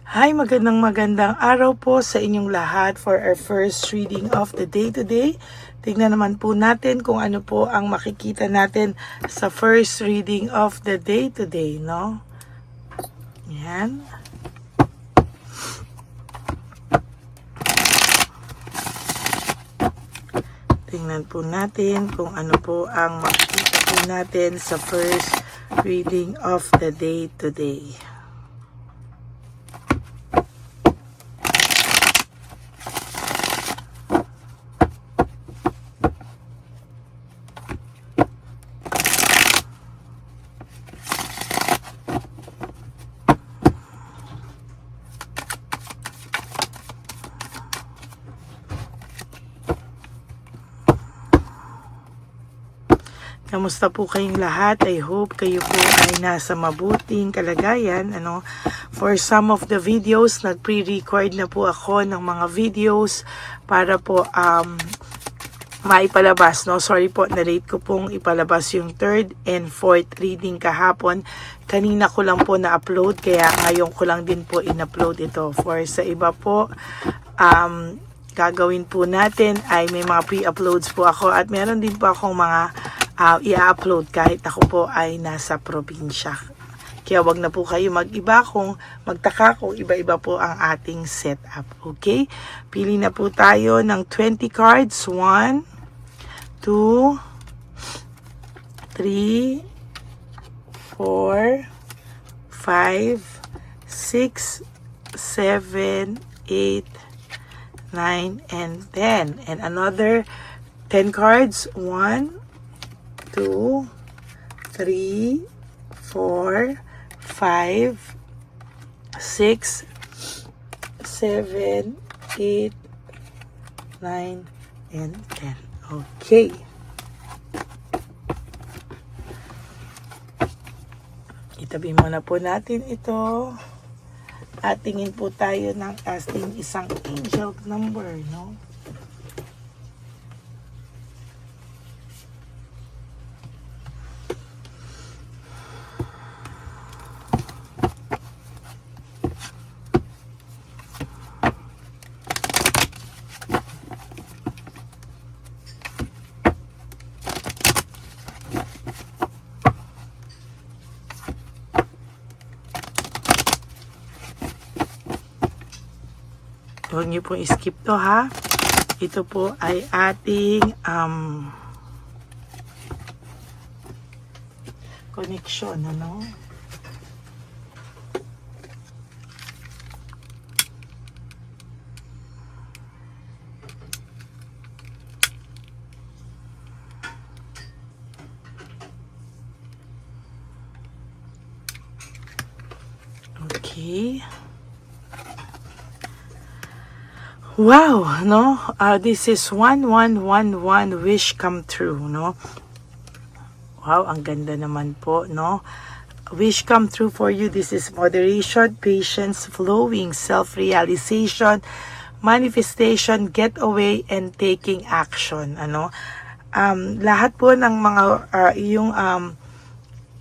Hi, magandang araw po sa inyong lahat for our first reading of the day today. Tingnan naman po natin kung ano po ang makikita natin sa first reading of the day today, no? Yan. Tingnan po natin kung ano po ang makikita po natin sa first reading of the day today. Kamusta po kayong lahat? I hope kayo po ay nasa mabuting kalagayan. For some of the videos, nag-pre-record na po ako ng mga videos para po maipalabas. No? Sorry po, na-late ko pong ipalabas yung third and fourth reading kahapon. Kanina ko lang po na-upload, kaya ngayon ko lang din po in-upload ito. For sa iba po, gagawin po natin ay may mga pre-uploads po ako at meron din po akong mga i-upload kahit ako po ay nasa probinsya. Kaya wag na po kayo mag-iba kung magtaka kung iba-iba po ang ating setup. Okay? Pili na po tayo ng 20 cards. 1, 2, 3, 4, 5, 6, 7, 8, 9, and 10. And another 10 cards. 1, 2, 3, 4, 5, 6, 7, 8, 9, and 10. Okay. Itabi muna po natin ito. At tingin po tayo ng casting isang angel number, no? Huwag niyo pong skip to, ha. Ito po ay ating connection, ano? Okay. Wow, no? This is 1111 wish come true, no? Wow, ang ganda naman po, no? Wish come true for you. This is moderation, patience, flowing, self-realization, manifestation, getaway, and taking action, ano? Lahat po ng mga iyong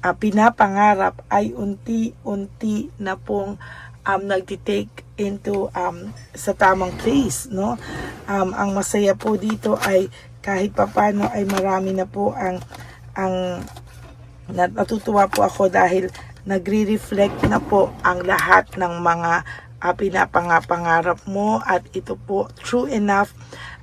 pinapangarap ay unti-unti na pong nagtitake into sa tamang place, no? Ang masaya po dito ay kahit papano ay marami na po ang natutuwa po ako dahil nagre-reflect na po ang lahat ng mga pinapangarap mo at ito po true enough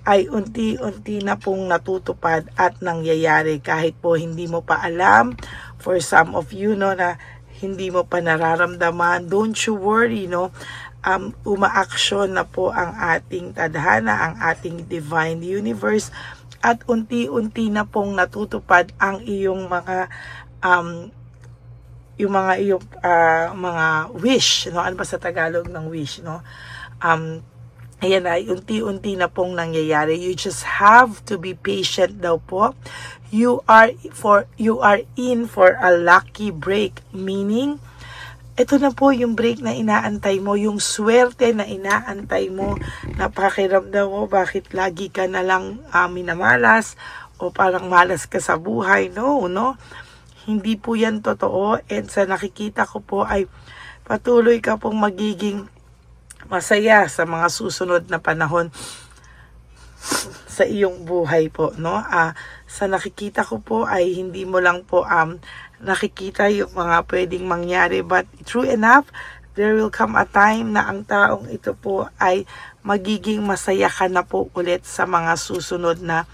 ay unti-unti na pong natutupad at nangyayari kahit po hindi mo pa alam. For some of you, no, na hindi mo pa nararamdaman, don't you worry, no? Umaaksyon na po ang ating tadhana, ang ating divine universe, at unti-unti na pong natutupad ang iyong mga mga wish, no? Ano ba sa Tagalog ng wish, no? Ayan ay unti-unti na pong nangyayari. You just have to be patient daw po. You are in for a lucky break, meaning ito na po yung break na inaantay mo, yung swerte na inaantay mo, na pakiramdam mo bakit lagi ka na lang minamalas o parang malas ka sa buhay. No, hindi po yan totoo, and sa nakikita ko po ay patuloy ka pong magiging masaya sa mga susunod na panahon sa iyong buhay po, no? Sa nakikita ko po ay hindi mo lang po nakikita yung mga pwedeng mangyari, but true enough, there will come a time na ang taong ito po ay magiging masaya ka na po ulit sa mga susunod na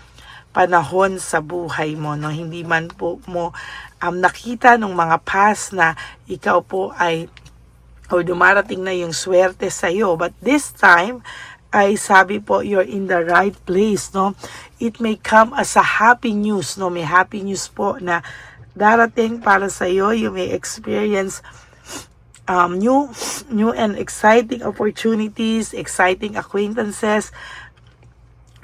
panahon sa buhay mo, no? Hindi man po mo nakita nung mga past na ikaw po ay o dumarating na yung swerte sa iyo, but this time ay sabi po you're in the right place, no? It may come as a happy news, no? May happy news po na darating para sa iyo. You may experience new and exciting opportunities, exciting acquaintances.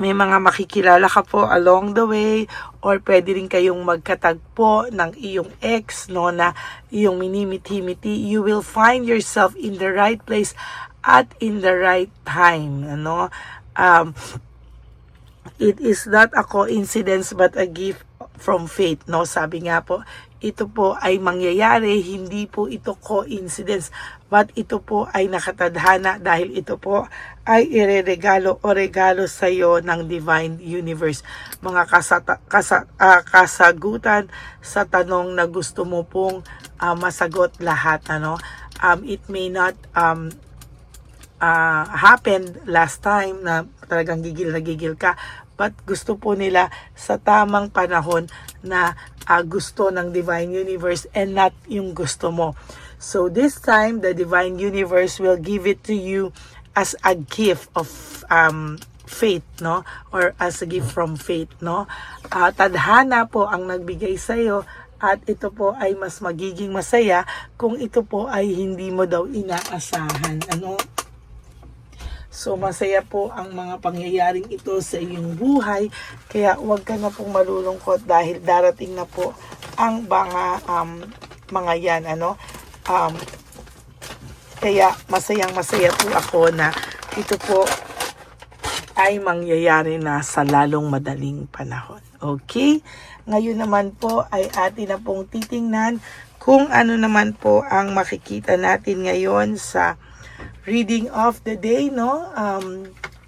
May mga makikilala ka po along the way, or pwede rin kayong magkatagpo ng iyong ex, no, na iyong minimiti-miti. You will find yourself in the right place at in the right time, ano. It is not a coincidence but a gift from fate, no? Sabi nga po, ito po ay mangyayari, hindi po ito coincidence, but ito po ay nakatadhana dahil ito po ay ireregalo o regalo sa iyo ng Divine Universe. Mga kasagutan sa tanong na gusto mo pong masagot lahat, ano. It may not happened last time na talagang gigil na gigil ka, but gusto po nila sa tamang panahon na gusto ng Divine Universe and not yung gusto mo. So this time, the Divine Universe will give it to you as a gift of faith, no? Or as a gift from faith, no? Tadhana po ang nagbigay sa iyo, at ito po ay mas magiging masaya kung ito po ay hindi mo daw inaasahan, ano? So masaya po ang mga pangyayaring ito sa iyong buhay, kaya huwag ka na pong malulungkot dahil darating na po ang mga yan, ano. Kaya masayang masaya po ako na ito po ay mangyayari na sa lalong madaling panahon. Okay? Ngayon naman po ay atin na pong titingnan kung ano naman po ang makikita natin ngayon sa reading of the day, no?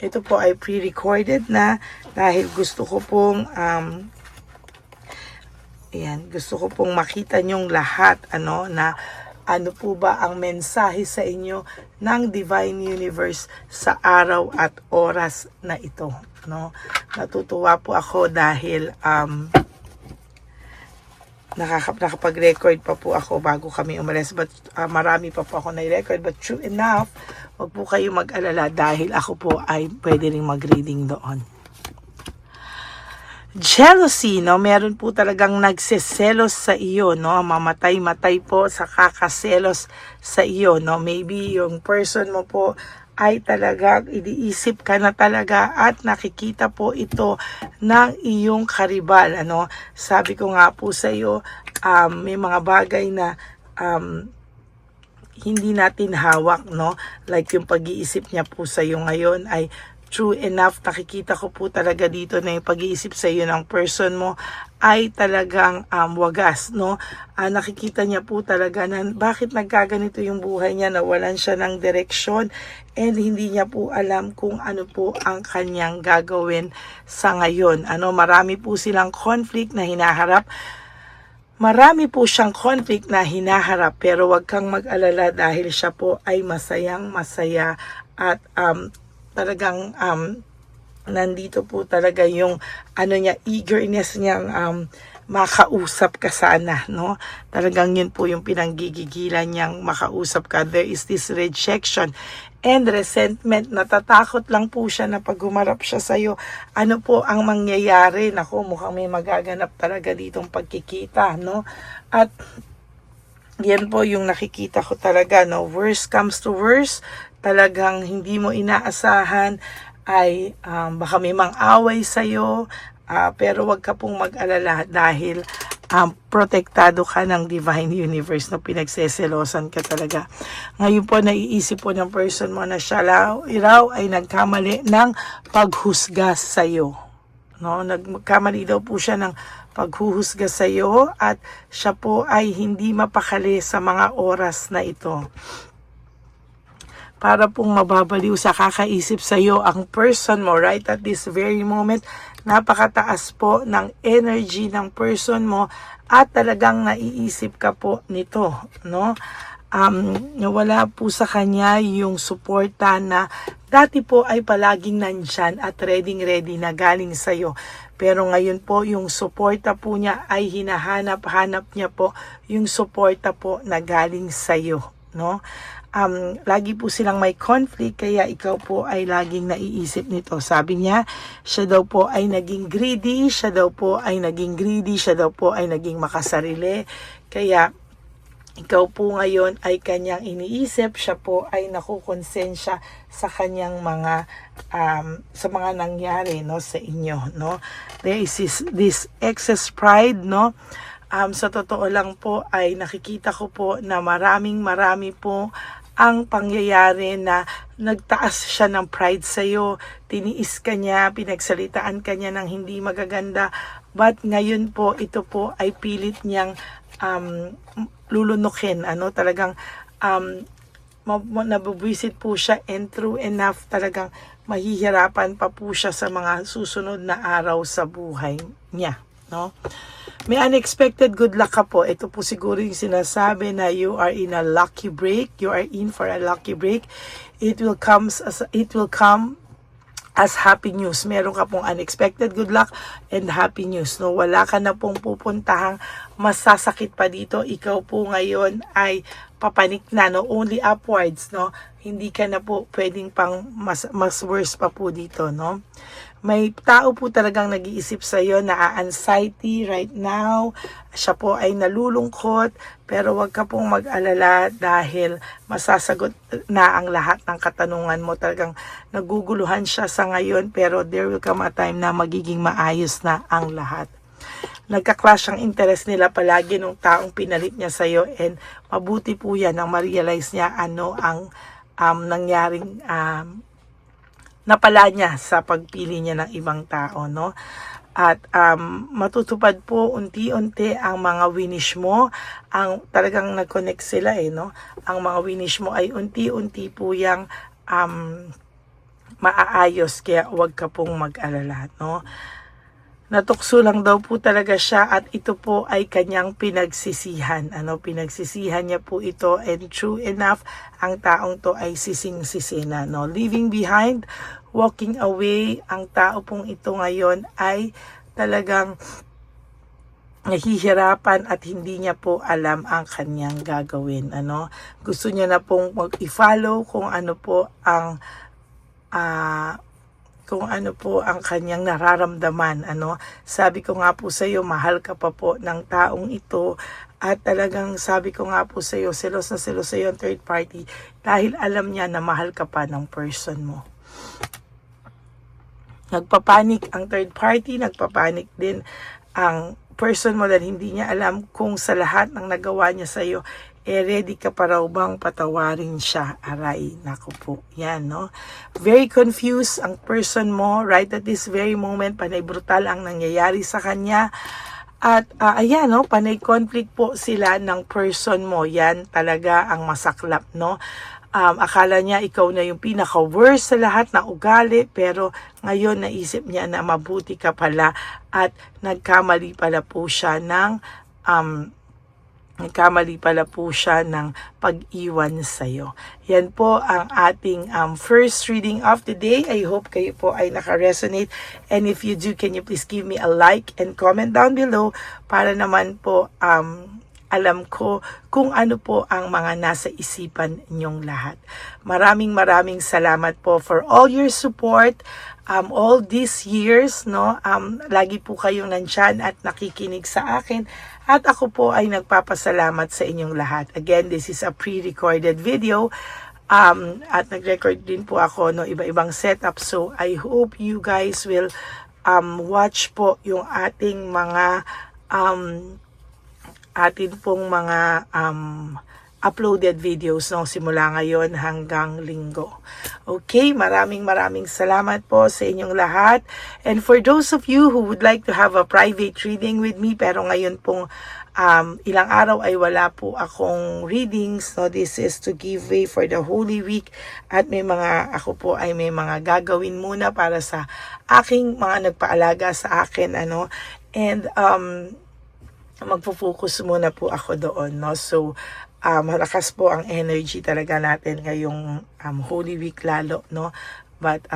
Ito po ay pre-recorded na dahil gusto ko pong gusto ko pong makita nyong lahat, ano, na ano po ba ang mensahe sa inyo ng Divine Universe sa araw at oras na ito, no? Natutuwa po ako dahil nakapag-record pa po ako bago kami umalis, but marami pa po ako na-record, but true enough, wag po kayo mag-alala dahil ako po ay pwede rin mag-reading doon. Jealousy, no? Meron po talagang nagseselos sa iyo, no? Mamatay-matay po sa kakaselos sa iyo, no? Maybe yung person mo po ay talagang iniisip ka na talaga at nakikita po ito ng iyong karibal, ano. Sabi ko nga po sa iyo, may mga bagay na hindi natin hawak, no, like yung pag-iisip niya po sa iyo ngayon ay true enough. Nakikita ko po talaga dito na yung pag-iisip sa iyo ng person mo ay talagang wagas, no. Nakikita niya po talaga na bakit nagkaganito yung buhay niya, nawalan siya ng direksyon and hindi niya po alam kung ano po ang kanyang gagawin sa ngayon. Ano, marami po silang conflict na hinaharap. Marami po siyang conflict na hinaharap, pero wag kang mag-alala dahil siya po ay masayang masaya at talagang nandito po talaga yung ano niya, eagerness niyang makausap ka sana, no? Talagang yun po yung pinanggigigilan niyang makausap ka. There is this rejection and resentment. Natatakot lang po siya na pag humarap siya sa'yo, ano po ang mangyayari. Naku, mukhang may magaganap talaga ditong pagkikita, no? At yan po yung nakikita ko talaga, no? Worst comes to worst, talagang hindi mo inaasahan ay baka may mang-away sa'yo, pero wag ka pong mag-alala dahil protektado ka ng Divine Universe, na pinagseselosan ka talaga. Ngayon po naiisip po ng person mo na siya raw ay nagkamali ng paghusga sa'yo, no? Nagkamali daw po siya ng paghuhusga sa'yo at siya po ay hindi mapakali sa mga oras na ito. para pong mababaliw sa kakaisip sa iyo ang person mo right at this very moment. Napakataas po ng energy ng person mo at talagang naiisip ka po nito, no? Wala po sa kanya yung suporta na dati po ay palaging nandyan at ready na galing sa'yo. Pero ngayon po yung suporta po niya ay hinahanap-hanap niya po yung suporta po na galing sa'yo, no? Lagi po silang may conflict kaya ikaw po ay laging naiisip nito. Sabi niya, siya daw po ay naging greedy, siya daw po ay naging makasarili. Kaya ikaw po ngayon ay kanyang iniisip, siya po ay nakukonsensya sa kanyang mga sa mga nangyari, no, sa inyo, no. There is this excess pride, no. Sa totoo lang po ay nakikita ko po na marami po ang pangyayari na nagtaas siya ng pride sa iyo, tiniis ka niya, pinagsalitaan ka niya ng hindi magaganda, but ngayon po ito po ay pilit niyang lulunukin, talagang nabubwisit po siya, and true enough talagang mahihirapan pa po siya sa mga susunod na araw sa buhay niya, no? May unexpected good luck ka po. Ito po siguro yung sinasabi na you are in a lucky break. You are in for a lucky break. It will come as happy news. Meron ka pong unexpected good luck and happy news, no? Wala ka na pong pupuntahang masasakit pa dito. Ikaw po ngayon ay papanik na, no? Only upwards, no? Hindi ka na po pwedeng pang mas worse pa po dito, no? May tao po talagang nag-iisip sa iyo na anxiety right now. Siya po ay nalulungkot, pero wag ka pong mag-alala dahil masasagot na ang lahat ng katanungan mo. Talagang naguguluhan siya sa ngayon, pero there will come a time na magiging maayos na ang lahat. Nagka-clash ang interest nila palagi nung taong pinalit niya sa iyo, and mabuti po yan ang ma-realize niya ano ang nangyaring napala niya sa pagpili niya ng ibang tao, no? At matutupad po unti-unti ang mga winish mo. Ang talagang nag-connect sila, no? Ang mga winish mo ay unti-unti po yang maaayos, kaya huwag ka pong mag-alala, no? Natukso lang daw po talaga siya, at ito po ay kanyang pinagsisihan. Pinagsisihan niya po ito, and true enough, ang taong to ay sising-sisi na, no? Leaving behind, walking away, ang tao pong ito ngayon ay talagang nahihirapan at hindi niya po alam ang kanyang gagawin, Gusto niya na pong mag-i-follow kung ano po ang kanyang nararamdaman, Sabi ko nga po sa iyo, mahal ka pa po ng taong ito, at talagang sabi ko nga po sa iyo, selos na selos sa iyo ang third party dahil alam niya na mahal ka pa ng person mo. Nagpapanik ang third party, nagpapanik din ang person mo dahil hindi niya alam kung sa lahat ng nagawa niya sa iyo, ready ka pa raw bang patawarin siya? Aray, naku po. Yan, no? Very confused ang person mo right at this very moment. Panay brutal ang nangyayari sa kanya. At ayan, no? Panay conflict po sila ng person mo. Yan talaga ang masaklap, no? Akala niya ikaw na yung pinaka-worst sa lahat na ugali, pero ngayon naisip niya na mabuti ka pala, at nagkamali pala po siya ng pag-iwan sa'yo. Yan po ang ating first reading of the day. I hope kayo po ay naka-resonate. And if you do, can you please give me a like and comment down below para naman po alam ko kung ano po ang mga nasa isipan ninyong lahat. Maraming salamat po for all your support all these years, no? Lagi po kayong nandyan at nakikinig sa akin, at ako po ay nagpapasalamat sa inyong lahat. Again, this is a pre-recorded video, at nag-record din po ako no iba-ibang setup, so I hope you guys will watch po yung ating mga uploaded videos no, simula ngayon hanggang linggo. Okay, maraming salamat po sa inyong lahat. And for those of you who would like to have a private reading with me, pero ngayon pong ilang araw ay wala po akong readings, no, this is to give way for the Holy Week, at ako po ay may mga gagawin muna para sa aking mga nagpaalaga sa akin, and magpo-focus muna po ako doon, no. So malakas po ang energy talaga natin ngayong Holy Week lalo, no. But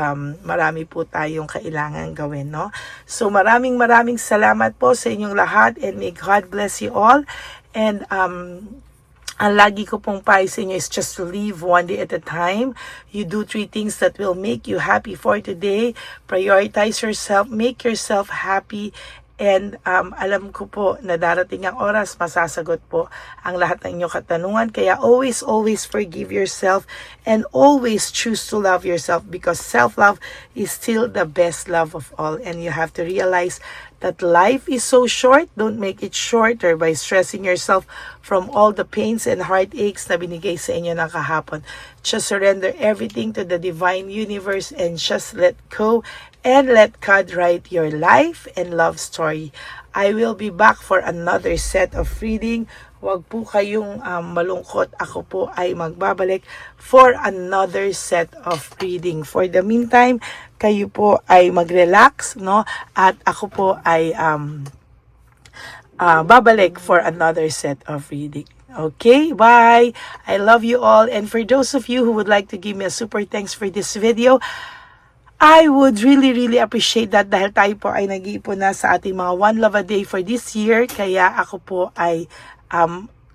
marami po tayong kailangan gawin, no. So maraming salamat po sa inyong lahat, and may God bless you all. And ang lagi ko pong payo sa inyo is just to live one day at a time. You do 3 things that will make you happy for today. Prioritize yourself, make yourself happy. And alam ko po na darating ang oras, masasagot po ang lahat ng inyong katanungan. Kaya always forgive yourself, and always choose to love yourself, because self-love is still the best love of all. And you have to realize that life is so short. Don't make it shorter by stressing yourself from all the pains and heartaches na binigay sa inyo ng kahapon. Just surrender everything to the divine universe and just let go. And let God write your life and love story. I will be back for another set of reading. Huwag po kayong malungkot. Ako po ay magbabalik for another set of reading. For the meantime, kayo po ay mag-relax, no? At ako po ay babalik for another set of reading. Okay, bye! I love you all. And for those of you who would like to give me a super thanks for this video, I would really appreciate that, dahil tayo po ay nag-iipon na sa ating mga One Love a Day for this year. Kaya ako po ay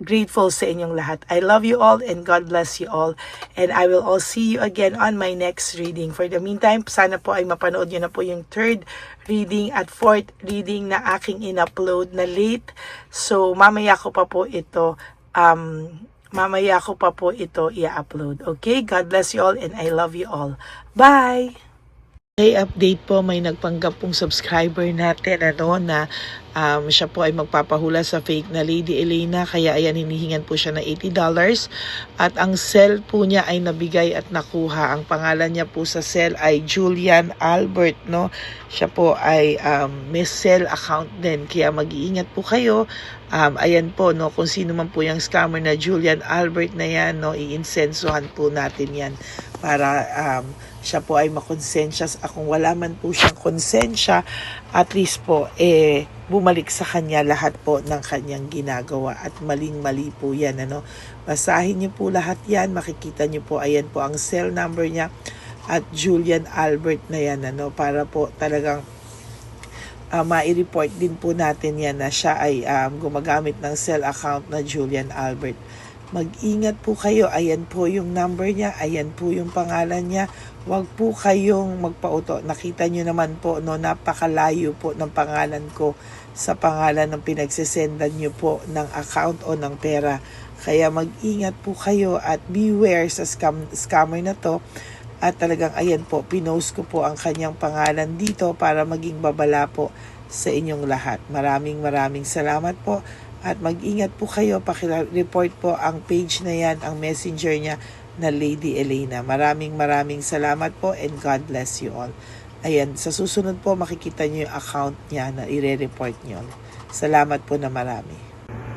grateful sa inyong lahat. I love you all, and God bless you all. And I will all see you again on my next reading. For the meantime, sana po ay mapanood nyo na po yung 3rd reading at 4th reading na aking in-upload na late. So mamaya ko pa po ito i-upload. Okay? God bless you all, and I love you all. Bye! Okay, update po, may nagpanggap pong subscriber natin na siya po ay magpapahula sa fake na Lady Elena, kaya ayan, hinihingan po siya ng $80, at ang cell po niya ay nabigay at nakuha. Ang pangalan niya po sa cell ay Julian Albert, no. Siya po ay may cell account din, kaya mag-iingat po kayo. Ayan po, no, kung sino man po yung scammer na Julian Albert na yan, no, iinsensuhan po natin yan para siya po ay makonsensya. Kung wala man po siyang konsensya, at least po bumalik sa kanya lahat po ng kanyang ginagawa, at maling-mali po yan, basahin niyo po lahat yan, makikita niyo po, ayan po ang cell number niya, at Julian Albert na yan, para po talagang mai-report din po natin yan na siya ay gumagamit ng cell account na Julian Albert. Mag-ingat po kayo. Ayan po yung number niya. Ayan po yung pangalan niya. Huwag po kayong magpauto. Nakita nyo naman po, napakalayo po ng pangalan ko sa pangalan ng pinagsesendan nyo po ng account o ng pera. Kaya mag-ingat po kayo at beware sa scammer na to. At talagang ayan po, pinost ko po ang kanyang pangalan dito para maging babala po sa inyong lahat. Maraming salamat po. At mag-ingat po kayo, pakireport po ang page na yan, ang messenger niya na Lady Elena. Maraming salamat po, and God bless you all. Ayan, sa susunod po makikita niyo yung account niya na i-report niyo. Salamat po na marami.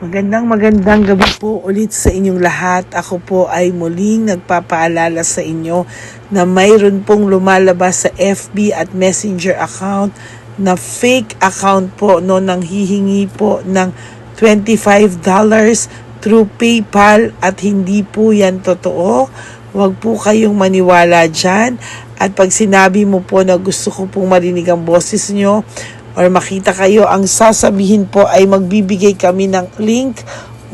Magandang gabi po ulit sa inyong lahat. Ako po ay muling nagpapaalala sa inyo na mayroon pong lumalabas sa FB at Messenger account na fake account po, nang hihingi po ng $25 through PayPal, at hindi po yan totoo. Huwag po kayong maniwala dyan. At pag sinabi mo po na gusto ko pong marinig ang boses nyo or makita kayo, ang sasabihin po ay magbibigay kami ng link,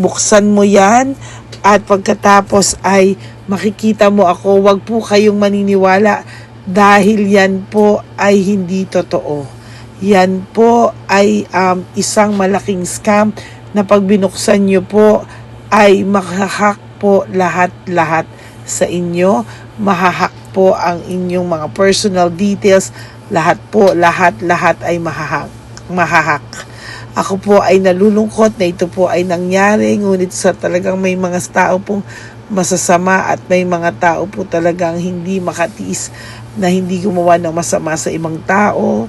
buksan mo yan, at pagkatapos ay makikita mo ako. Huwag po kayong maniniwala dahil yan po ay hindi totoo. Yan po ay isang malaking scam na pag binuksan nyo po ay mahahack po lahat sa inyo. Mahahack po ang inyong mga personal details. Lahat ay mahahack. Ako po ay nalulungkot na ito po ay nangyari, ngunit sa talagang may mga tao pong masasama at may mga tao po talagang hindi makatiis na hindi gumawa ng masama sa ibang tao.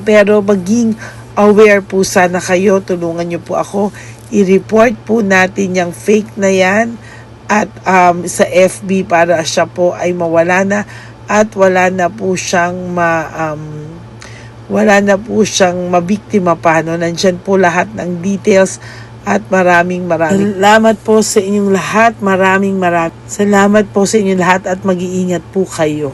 Pero maging aware po sana kayo, tulungan niyo po ako, i-report po natin yung fake na yan at sa FB para siya po ay mawala na at wala na po siyang mabiktima pa. No? Nandyan po lahat ng details at maraming salamat po sa inyong lahat. Maraming salamat po sa inyong lahat at mag-iingat po kayo.